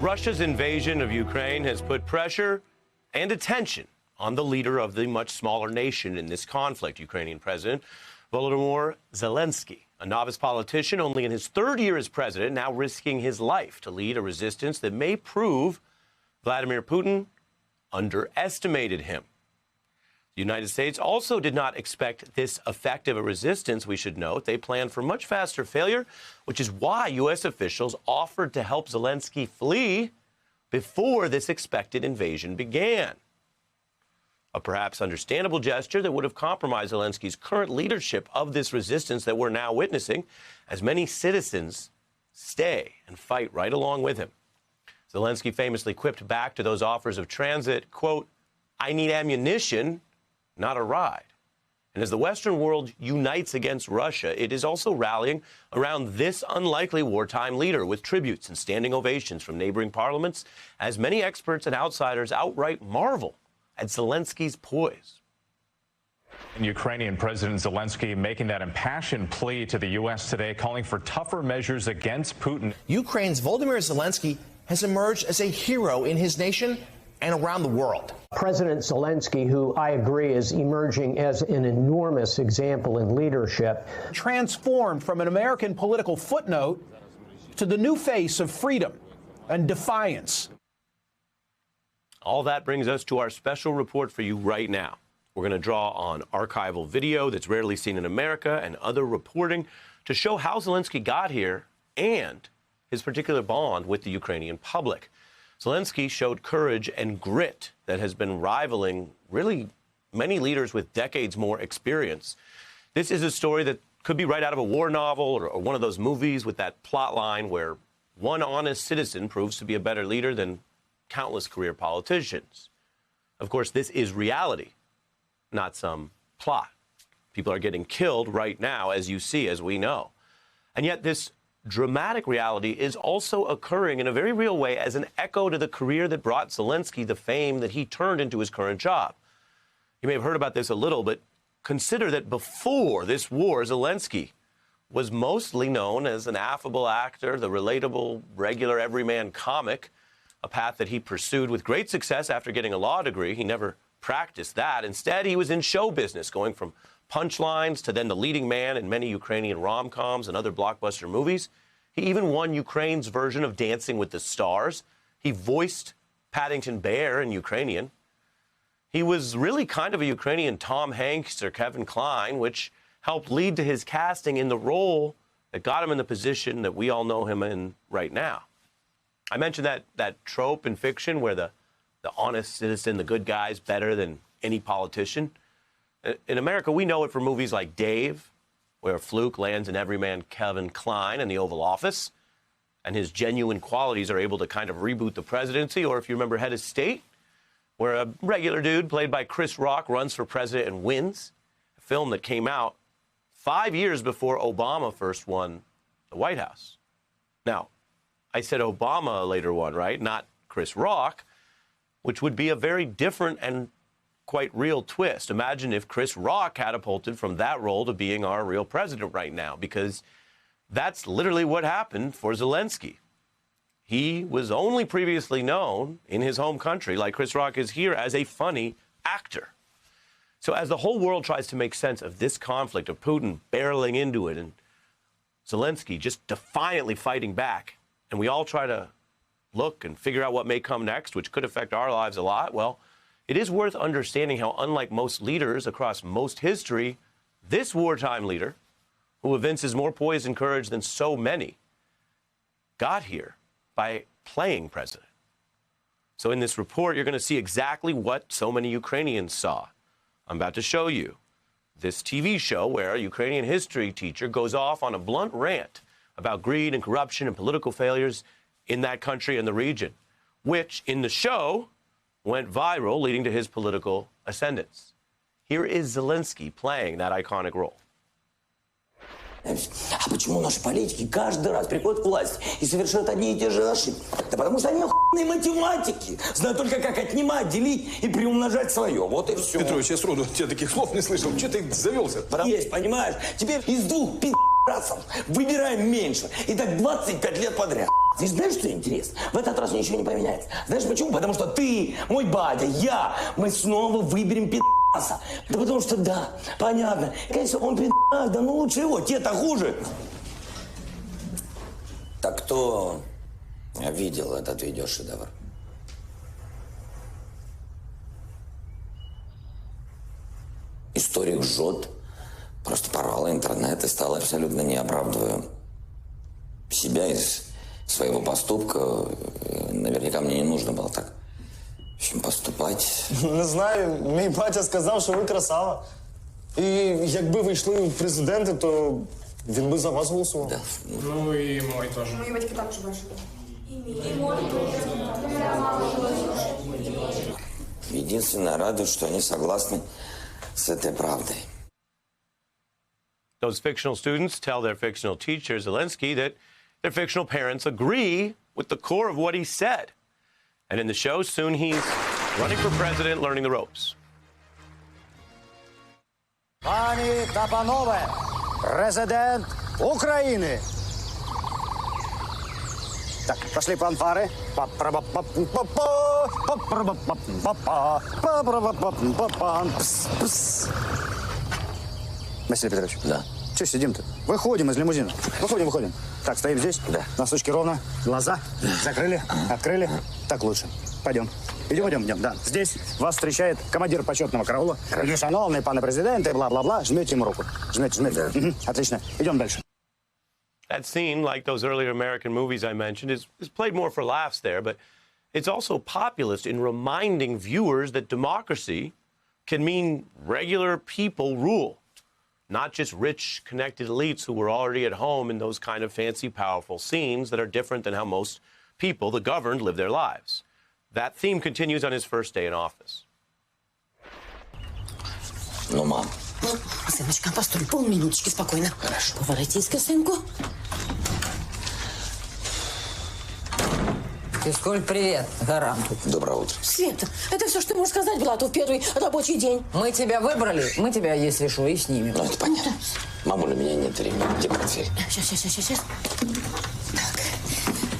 Russia's invasion of Ukraine has put pressure and attention on the leader of the much smaller nation in this conflict, Ukrainian President Volodymyr Zelensky, a novice politician only in his third year as president, now risking his life to lead a resistance that may prove Vladimir Putin underestimated him. The United States also did not expect this effective a resistance, we should note. They planned for much faster failure, which is why U.S. officials offered to help Zelensky flee before this expected invasion began. A perhaps understandable gesture that would have compromised Zelensky's current leadership of this resistance that we're now witnessing, as many citizens stay and fight right along with him. Zelensky famously quipped back to those offers of transit, quote, "I need ammunition, not a ride." And as the Western world unites against Russia, it is also rallying around this unlikely wartime leader with tributes and standing ovations from neighboring parliaments, as many experts and outsiders outright marvel at Zelensky's poise. And Ukrainian President Zelensky making that impassioned plea to the U.S. today, calling for tougher measures against Putin. Ukraine's Volodymyr Zelensky has emerged as a hero in his nation and around the world. President Zelensky, who I agree is emerging as an enormous example in leadership, transformed from an American political footnote to the new face of freedom and defiance. All that brings us to our special report for you right now. We're going to draw on archival video that's rarely seen in America and other reporting to show how Zelensky got here and his particular bond with the Ukrainian public. Zelensky showed courage and grit that has been rivaling really many leaders with decades more experience. This is a story that could be right out of a war novel or one of those movies with that plot line where one honest citizen proves to be a better leader than countless career politicians. Of course, this is reality, not some plot. People are getting killed right now, as you see, as we know. And yet this dramatic reality is also occurring in a very real way as an echo to the career that brought Zelensky the fame that he turned into his current job. You may have heard about this a little, but consider that before this war, Zelensky was mostly known as an affable actor, the relatable, regular, everyman comic, a path that he pursued with great success after getting a law degree. He never practiced that. Instead, he was in show business, going from punchlines to then the leading man in many Ukrainian rom-coms and other blockbuster movies. He even won Ukraine's version of Dancing with the Stars. He voiced Paddington Bear in Ukrainian. He was really kind of a Ukrainian Tom Hanks or Kevin Kline, which helped lead to his casting in the role that got him in the position that we all know him in right now. I mentioned that trope in fiction where the honest citizen, the good guy, is better than any politician. In America, we know it for movies like Dave, where a fluke lands in everyman Kevin Kline in the Oval Office, and his genuine qualities are able to kind of reboot the presidency. Or if you remember Head of State, where a regular dude played by Chris Rock runs for president and wins, a film that came out 5 years before Obama first won the White House. Now, I said Obama later won, right? Not Chris Rock, which would be a very different and quite real twist. Imagine if Chris Rock catapulted from that role to being our real president right now, because that's literally what happened for Zelensky. He was only previously known in his home country, like Chris Rock is here, as a funny actor. So as the whole world tries to make sense of this conflict, of Putin barreling into it and Zelensky just defiantly fighting back, and we all try to look and figure out what may come next, which could affect our lives a lot, well, it is worth understanding how, unlike most leaders across most history, this wartime leader, who evinces more poise and courage than so many, got here by playing president. So in this report, you're going to see exactly what so many Ukrainians saw. I'm about to show you this TV show where a Ukrainian history teacher goes off on a blunt rant about greed and corruption and political failures in that country and the region, which in the show went viral, leading to his political ascendance. Here is Zelensky playing that iconic role. А почему наши политики каждый раз приходят к власти и совершают одни и те же ошибки? Да потому что они охуенные математики. Знают только, как отнимать, делить и приумножать свое. Вот и все. Петрович, я сроду тебя таких слов не слышал. Че ты завелся? Есть, понимаешь? Теперь из двух пи***цев выбираем меньше. И так 25 лет подряд. Ты знаешь, что интересно? В этот раз ничего не поменяется. Знаешь почему? Потому что ты, мой батя, я, мы снова выберем пи***аса. Да потому что, да, понятно. Конечно, он пи***ас, да ну лучше его, те-то хуже. Так кто видел этот видеошедевр? Историк жжет, просто порвала интернет и стала абсолютно не оправдывая себя из своего поступка. Наверняка мне не нужно было так, в общем, поступать. Не знаю, мій батя сказав, що ви красава. І якби ви йшли в президенти, то він би за вас голосував. Да. Ну и мой тоже. Мои батьки также ваши. Единственное, радует, что они согласны с этой правдой. Those fictional students tell their fictional teacher, Zelensky, that their fictional parents agree with the core of what he said. And in the show, soon he's running for president, learning the ropes. Пані та панове, президент України. Так, пошли фанфари. Василий Петрович. Да. Че сидим-то? Выходим из лимузина. Выходим. Так, стоим здесь. Да. Носочки ровно. Глаза закрыли, открыли. Так лучше. Пойдем. Идем. Да. Здесь вас встречает командир почетного караула. Шановный пане президент, и бла-бла-бла. Жмете ему руку. Жмете. Да. Угу. Отлично. Идем дальше. That scene, like those earlier American movies I mentioned, is played more for laughs there, but it's also populist in reminding viewers that democracy can mean regular people rule, not just rich, connected elites who were already at home in those kind of fancy, powerful scenes that are different than how most people, the governed, live their lives. That theme continues on his first day in office. Ну, мам. Сыночка, постой, полминуточки, спокойно. Хорошо. Поворотись-ка, сынку. Физкуль, привет, гаранту. Доброе утро. Света, это все, что ты можешь сказать, Булату, в первый рабочий день. Мы тебя выбрали, мы тебя, если что, и снимем. Ну, это понятно. Мамуля, меня нет времени. Где портфель? Сейчас. Так,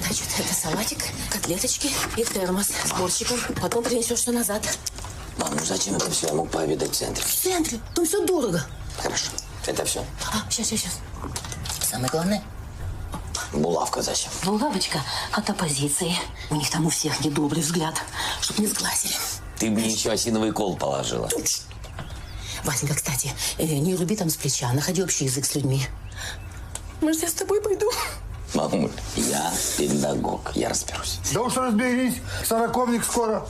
значит, это салатик, котлеточки и термос с борщиком. Потом принесешь все назад. Мам, ну зачем это все? Я мог пообедать в центре. В центре? Там все дорого. Хорошо. Это все. Сейчас. Самое главное. Булавка зачем? Булавочка от оппозиции. У них там у всех недобрый взгляд, чтоб не сглазили. Ты мне еще осиновый кол положила. Васенька, кстати, не руби там с плеча, находи общий язык с людьми. Может, я с тобой пойду? Мамуль, я педагог, я разберусь. Да уж разберись, сороковник скоро.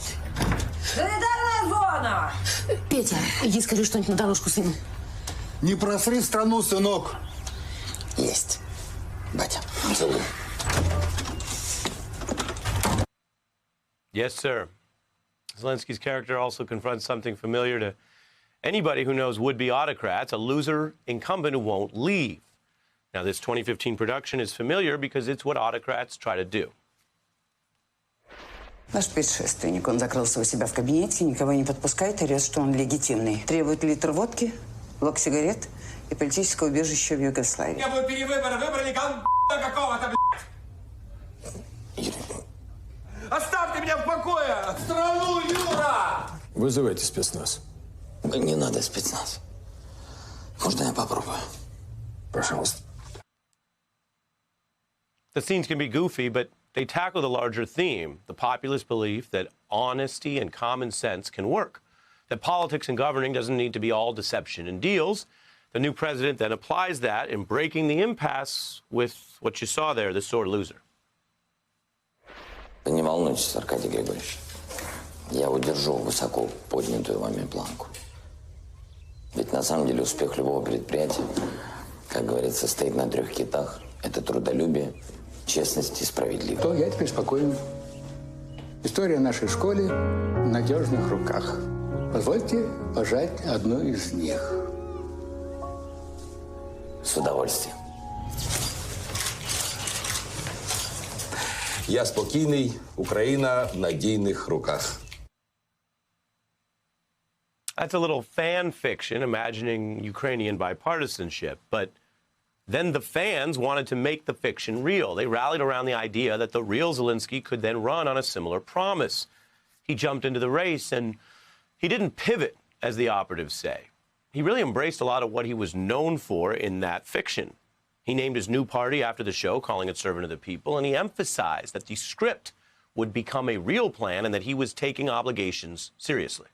Санитарная зона! Петя, иди скажи что-нибудь на дорожку сыну. Не просри страну, сынок. Есть. Батя, целую. Yes, sir. Zelensky's character also confronts something familiar to anybody who knows would-be autocrats, a loser incumbent who won't leave. Now, this 2015 production is familiar because it's what autocrats try to do. Ваш предшественник, он закрылся у себя в кабинете, никого не подпускает и рез, что он легитимный. Требует литр водки, блок сигарет и политическое убежище в Югославии. Требуют перевыборы, выбрали г***а какого-то, блядь. Оставьте меня в покое! Страну, Юра! Вызывайте спецназ. Не надо спецназ. Можно я попробую? Пожалуйста. The scenes can be goofy, but they tackle the larger theme, the populist belief that honesty and common sense can work, that politics and governing doesn't need to be all deception and deals. The new president then applies that in breaking the impasse with what you saw there, the sore loser. Не волнуйтесь, Аркадий Григорьевич. Я удержу высоко поднятую вами планку. Ведь на самом деле успех любого предприятия, как говорится, стоит на 3 китах. Это трудолюбие, честность и справедливость. То я теперь спокоен. История нашей школы в надежных руках. Позвольте пожать одну из них. С удовольствием. Я спокійний, Україна в надійних руках. That's a little fan fiction imagining Ukrainian bipartisanship, but Then the fans wanted to make the fiction real. They rallied around the idea that the real Zelensky could then run on a similar promise. He jumped into the race, and he didn't pivot, as the operatives say. He really embraced a lot of what he was known for in that fiction. He named his new party after the show, calling it Servant of the People, and he emphasized that the script would become a real plan and that he was taking obligations seriously.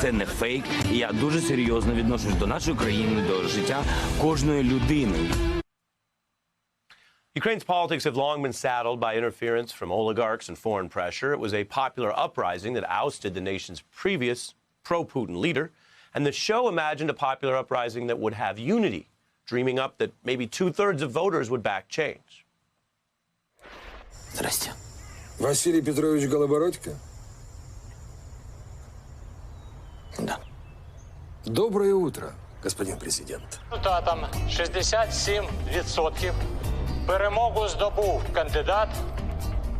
Це не фейк, і я дуже серйозно відношусь до нашої країни, до життя кожної людини. Ukraine's politics have long been saddled by interference from oligarchs and foreign pressure. It was a popular uprising that ousted the nation's previous pro-Putin leader, and the show imagined a popular uprising that would have unity, dreaming up that maybe 2/3 of voters would back change. Здрасте. Василий Петрович Голобородько? Да. Доброе утро, господин президент. Результатом 67% перемогу здобув кандидат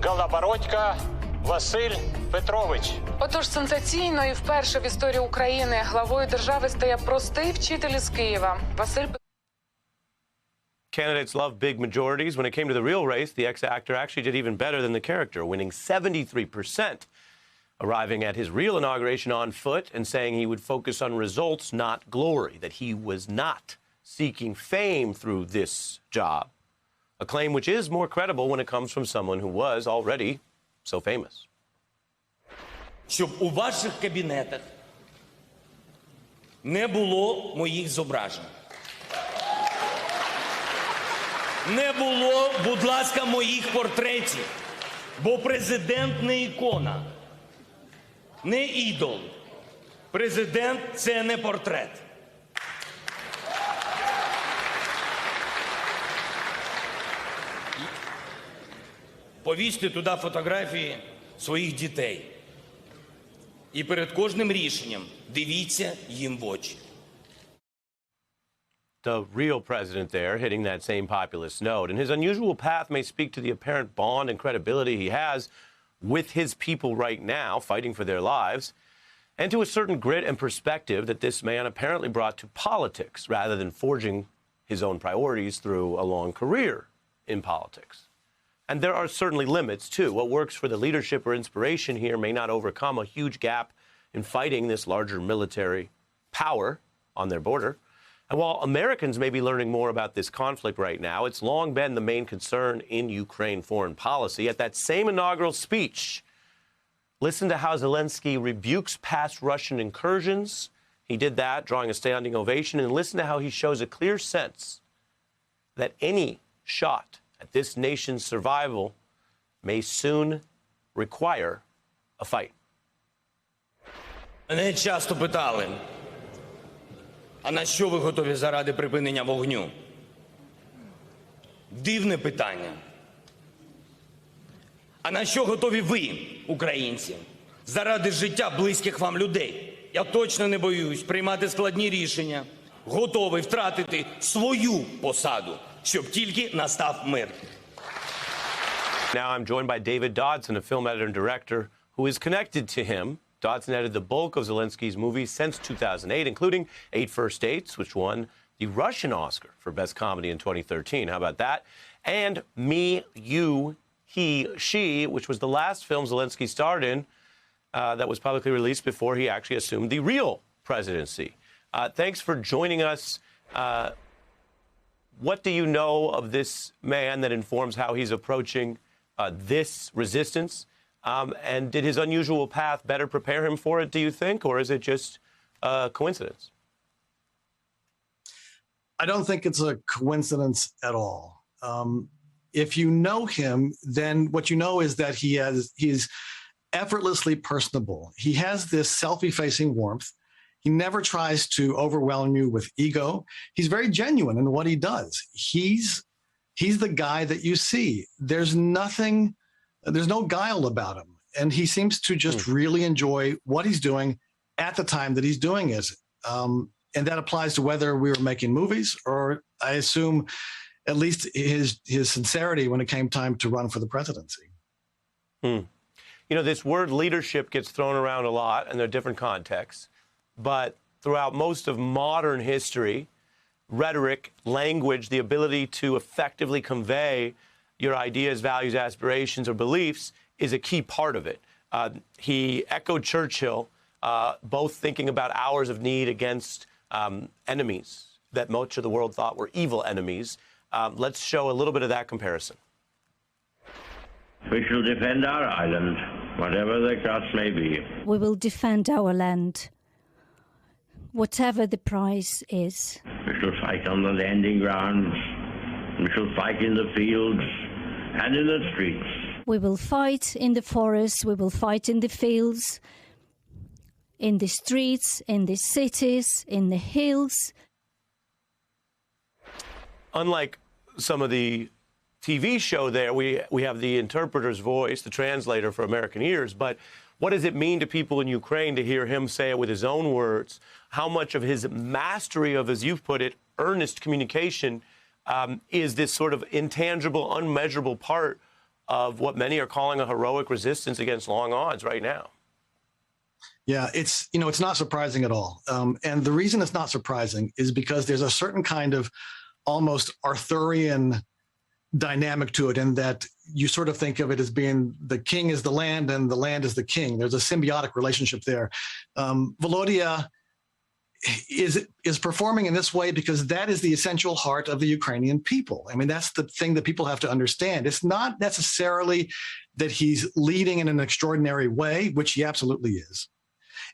Голобородько Василь Петрович. Отож, сенсаційно і вперше в історії України главою держави стає простий вчитель із Києва Василь Петрович. Candidates love big majorities. When it came to the real race, the ex-actor actually did even better than the character, winning 73%, arriving at his real inauguration on foot and saying he would focus on results, not glory, that he was not seeking fame through this job, a claim which is more credible when it comes from someone who was already so famous. Щоб у ваших кабінетах не було моїх зображень. Не було, будь ласка, моїх портретів, бо президент не ікона, не ідол. Президент – це не портрет. Повісьте туди фотографії своїх дітей. І перед кожним рішенням дивіться їм в очі. The real president there hitting that same populist note. And his unusual path may speak to the apparent bond and credibility he has with his people right now, fighting for their lives, and to a certain grit and perspective that this man apparently brought to politics rather than forging his own priorities through a long career in politics. And there are certainly limits, too. What works for the leadership or inspiration here may not overcome a huge gap in fighting this larger military power on their border. And while Americans may be learning more about this conflict right now, it's long been the main concern in Ukraine foreign policy. At that same inaugural speech, listen to how Zelensky rebukes past Russian incursions. He did that, drawing a standing ovation. And listen to how he shows a clear sense that any shot at this nation's survival may soon require a fight. Мене часто питали, а на що ви готові заради припинення вогню? Дивне питання. А на що готові ви, українці, заради життя близьких вам людей? Я точно не боюсь приймати складні рішення, готовий втратити свою посаду, щоб тільки настав мир. Now I'm joined by David Dodson, a film editor and director who is connected to him. Dodson edited the bulk of Zelensky's movies since 2008, including 8 First Dates, which won the Russian Oscar for Best Comedy in 2013. How about that? And Me, You, He, She, which was the last film Zelensky starred in that was publicly released before he actually assumed the real presidency. Thanks for joining us. What do you know of this man that informs how he's approaching this resistance? And did his unusual path better prepare him for it, do you think, or is it just a coincidence? I don't think it's a coincidence at all. If you know him, then what you know is that he's effortlessly personable. He has this self-effacing warmth. He never tries to overwhelm you with ego. He's very genuine in what he does. He's the guy that you see. There's no guile about him. And he seems to just really enjoy what he's doing at the time that he's doing it. And that applies to whether we were making movies or, I assume, at least his sincerity when it came time to run for the presidency. You know, this word leadership gets thrown around a lot, and there are different contexts. But throughout most of modern history, rhetoric, language, the ability to effectively convey your ideas, values, aspirations, or beliefs is a key part of it. He echoed Churchill, both thinking about hours of need against enemies that much of the world thought were evil enemies. Let's show a little bit of that comparison. We shall defend our island, whatever the cost may be. We will defend our land, whatever the price is. We shall fight on the landing grounds. We shall fight in the fields and in the streets. We will fight in the forests, we will fight in the fields, in the streets, in the cities, in the hills. Unlike some of the TV show there, we have the interpreter's voice, the translator for American ears, but what does it mean to people in Ukraine to hear him say it with his own words? How much of his mastery of, as you've put it, earnest communication is this sort of intangible, unmeasurable part of what many are calling a heroic resistance against long odds right now? Yeah, it's not surprising at all. And the reason it's not surprising is because there's a certain kind of almost Arthurian dynamic to it, in that you sort of think of it as being the king is the land and the land is the king. There's a symbiotic relationship there. Volodya is performing in this way because that is the essential heart of the Ukrainian people. I mean, that's the thing that people have to understand. It's not necessarily that he's leading in an extraordinary way, which he absolutely is.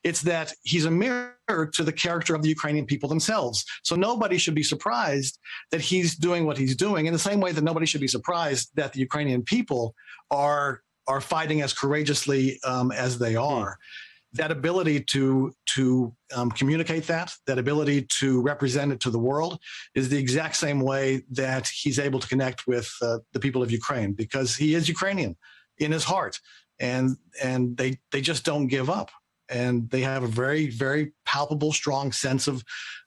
It's that he's a mirror to the character of the Ukrainian people themselves. So nobody should be surprised that he's doing what he's doing, in the same way that nobody should be surprised that the Ukrainian people are fighting as courageously as they are. That ability to communicate that ability to represent it to the world is the exact same way that he's able to connect with the people of Ukraine, because he is Ukrainian in his heart, and they just don't give up. And they have a very, very palpable, strong sense of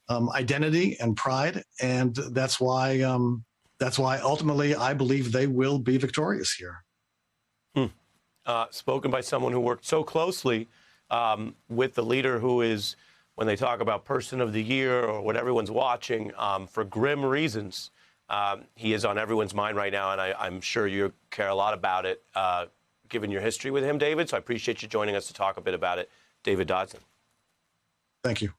identity and pride. And that's why ultimately I believe they will be victorious here. Spoken by someone who worked so closely with the leader who is, when they talk about person of the year or what everyone's watching, for grim reasons, he is on everyone's mind right now. And I'm sure you care a lot about it, given your history with him, David. So I appreciate you joining us to talk a bit about it. David Dodson. Thank you.